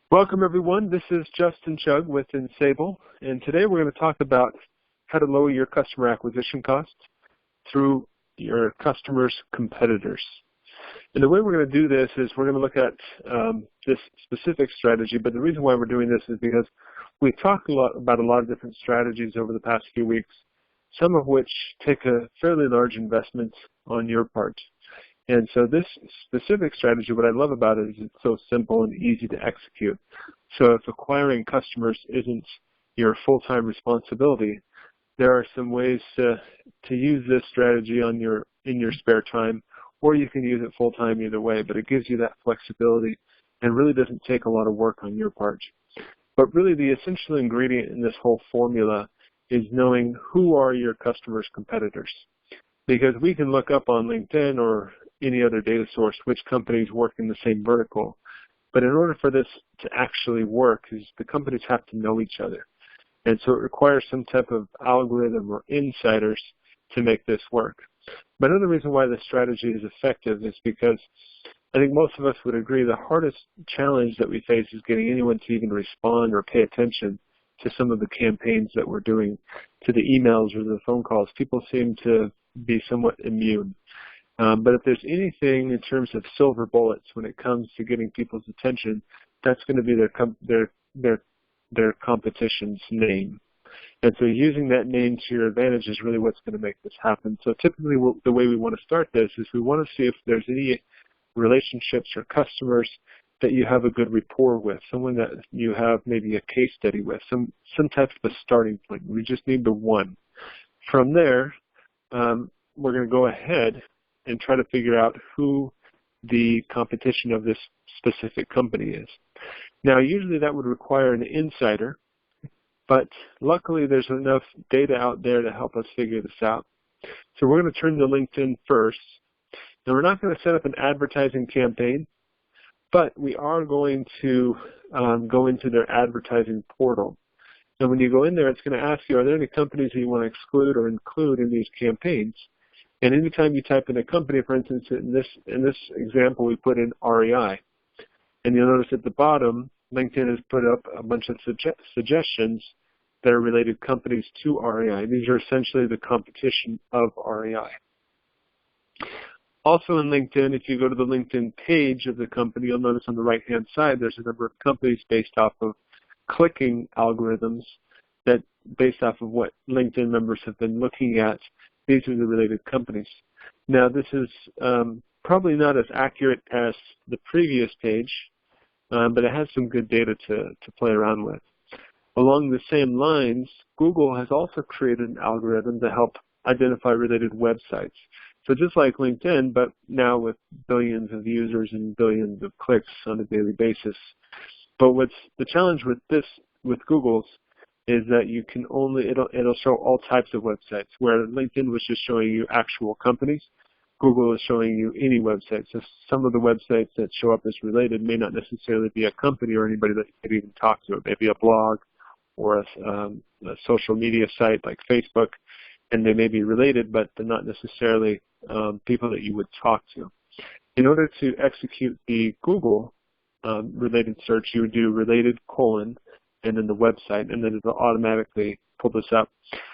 Welcome everyone, this is Justin Chug with Ensable, and today we're going to talk about how to lower your customer acquisition costs through your customers' competitors. And the way we're going to do this is we're going to look at this specific strategy, but the reason why we're doing this is because we've talked about a lot of different strategies over the past few weeks, some of which take a fairly large investment on your part. And so this specific strategy, what I love about it is it's so simple and easy to execute. So if acquiring customers isn't your full-time responsibility, there are some ways to use this strategy in your spare time, or you can use it full-time either way, but it gives you that flexibility and really doesn't take a lot of work on your part. But really the essential ingredient in this whole formula is knowing who are your customers' competitors. Because we can look up on LinkedIn or any other data source which companies work in the same vertical. But in order for this to actually work, the companies have to know each other. And so it requires some type of algorithm or insiders to make this work. But another reason why this strategy is effective is because I think most of us would agree the hardest challenge that we face is getting anyone to even respond or pay attention to some of the campaigns that we're doing, to the emails or the phone calls. People seem to be somewhat immune. But if there's anything in terms of silver bullets when it comes to getting people's attention, that's going to be their competition's name. And so using that name to your advantage is really what's going to make this happen. So typically the way we want to start this is we want to see if there's any relationships or customers that you have a good rapport with, someone that you have maybe a case study with, some type of a starting point. We just need the one. From there, we're going to go ahead and try to figure out who the competition of this specific company is. Now, usually that would require an insider, but luckily there's enough data out there to help us figure this out. So we're going to turn to LinkedIn first. Now, we're not going to set up an advertising campaign, but we are going to go into their advertising portal. And when you go in there, it's going to ask you, are there any companies that you want to exclude or include in these campaigns? And anytime you type in a company, for instance, in this example, we put in REI. And you'll notice at the bottom, LinkedIn has put up a bunch of suggestions that are related companies to REI. These are essentially the competition of REI. Also in LinkedIn, if you go to the LinkedIn page of the company, you'll notice on the right-hand side there's a number of companies based off of clicking algorithms that, based off of what LinkedIn members have been looking at, these are the related companies. Now, this is probably not as accurate as the previous page, but it has some good data to play around with. Along the same lines, Google has also created an algorithm to help identify related websites. So just like LinkedIn, but now with billions of users and billions of clicks on a daily basis. But what's the challenge with this, with Google's, is that you can only, it'll show all types of websites, where LinkedIn was just showing you actual companies. Google is showing you any website. So some of the websites that show up as related may not necessarily be a company or anybody that you could even talk to. It may be a blog or a social media site like Facebook, and they may be related, but they're not necessarily people that you would talk to. In order to execute the Google related search, you would do related : and then the website, and then it'll automatically pull this up.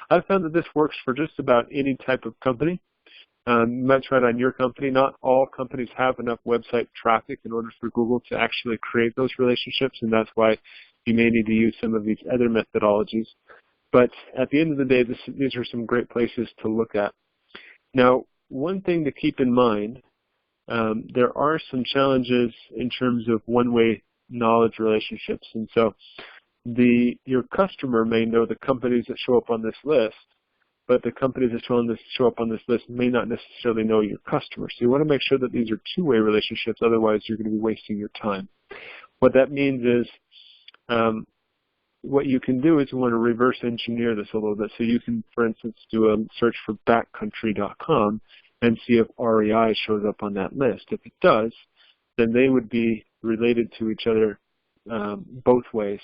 I've found that this works for just about any type of company. You might try it on your company. Not all companies have enough website traffic in order for Google to actually create those relationships, and that's why you may need to use some of these other methodologies. But at the end of the day, these are some great places to look at. Now, one thing to keep in mind, there are some challenges in terms of one-way knowledge relationships, and so your customer may know the companies that show up on this list, but the companies that show up on this list may not necessarily know your customer. So you want to make sure that these are two-way relationships, otherwise you're going to be wasting your time. What that means is what you can do is you want to reverse engineer this a little bit. So you can, for instance, do a search for backcountry.com and see if REI shows up on that list. If it does, then they would be related to each other both ways.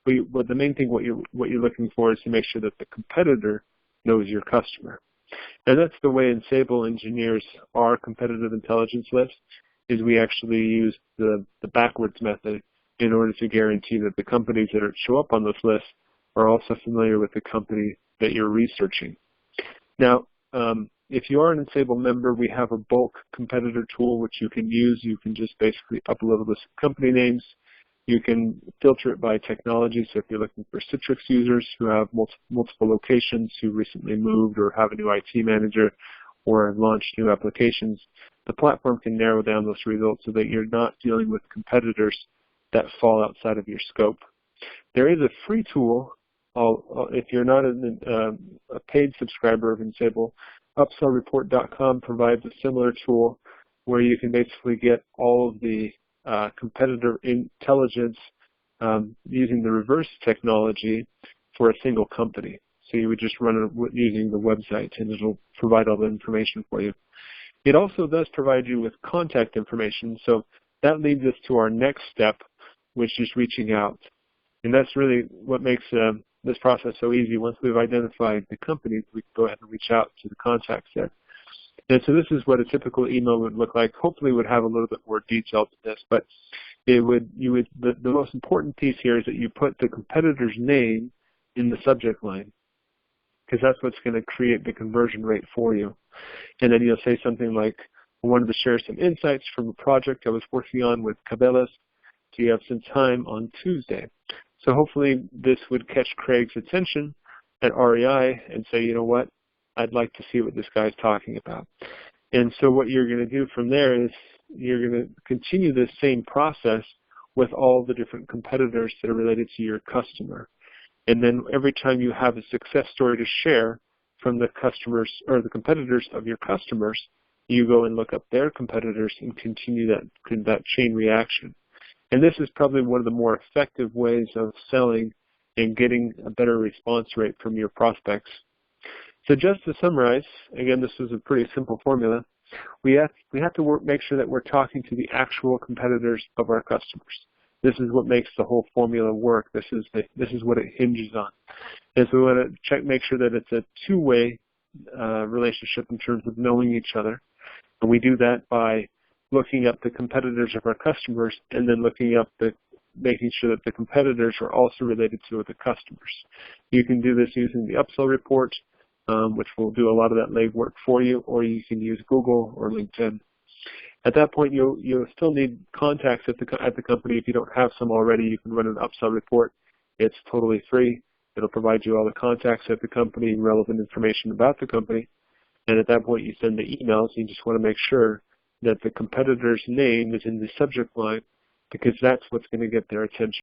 But the main thing, what you're looking for is to make sure that the competitor knows your customer. And that's the way Ensable engineers our competitive intelligence list, is we actually use the backwards method in order to guarantee that the companies that show up on this list are also familiar with the company that you're researching. Now, if you are an Ensable member, we have a bulk competitor tool which you can use. You can just basically upload a list of company names. You can filter it by technology. So if you're looking for Citrix users who have multiple locations, who recently moved or have a new IT manager or have launched new applications, the platform can narrow down those results so that you're not dealing with competitors that fall outside of your scope. There is a free tool. If you're not a paid subscriber of Ensable, upsellreport.com provides a similar tool where you can basically get all of the competitor intelligence using the reverse technology for a single company. So you would just run it using the website, and it'll provide all the information for you. It also does provide you with contact information, so that leads us to our next step, which is reaching out. And that's really what makes this process so easy. Once we've identified the companies, we can go ahead and reach out to the contacts there. And so this is what a typical email would look like. Hopefully it would have a little bit more detail to this, but the most important piece here is that you put the competitor's name in the subject line, because that's what's going to create the conversion rate for you. And then you'll say something like, I wanted to share some insights from a project I was working on with Cabela's. Do you have some time on Tuesday? So hopefully this would catch Craig's attention at REI and say, you know what, I'd like to see what this guy's talking about. And so what you're going to do from there is you're going to continue this same process with all the different competitors that are related to your customer. And then every time you have a success story to share from the customers or the competitors of your customers, you go and look up their competitors and continue that chain reaction. And this is probably one of the more effective ways of selling and getting a better response rate from your prospects. So just to summarize, again, this is a pretty simple formula. We have to make sure that we're talking to the actual competitors of our customers. This is what makes the whole formula work. This is what it hinges on. And so we want to make sure that it's a two-way relationship in terms of knowing each other. And we do that by looking up the competitors of our customers and then making sure that the competitors are also related to the customers. You can do this using the upsell report, which will do a lot of that legwork for you, or you can use Google or LinkedIn. At that point, you'll still need contacts at the company. If you don't have some already, you can run an upsell report. It's totally free. It'll provide you all the contacts at the company, relevant information about the company. And at that point, you send the emails. You just want to make sure that the competitor's name is in the subject line, because that's what's going to get their attention.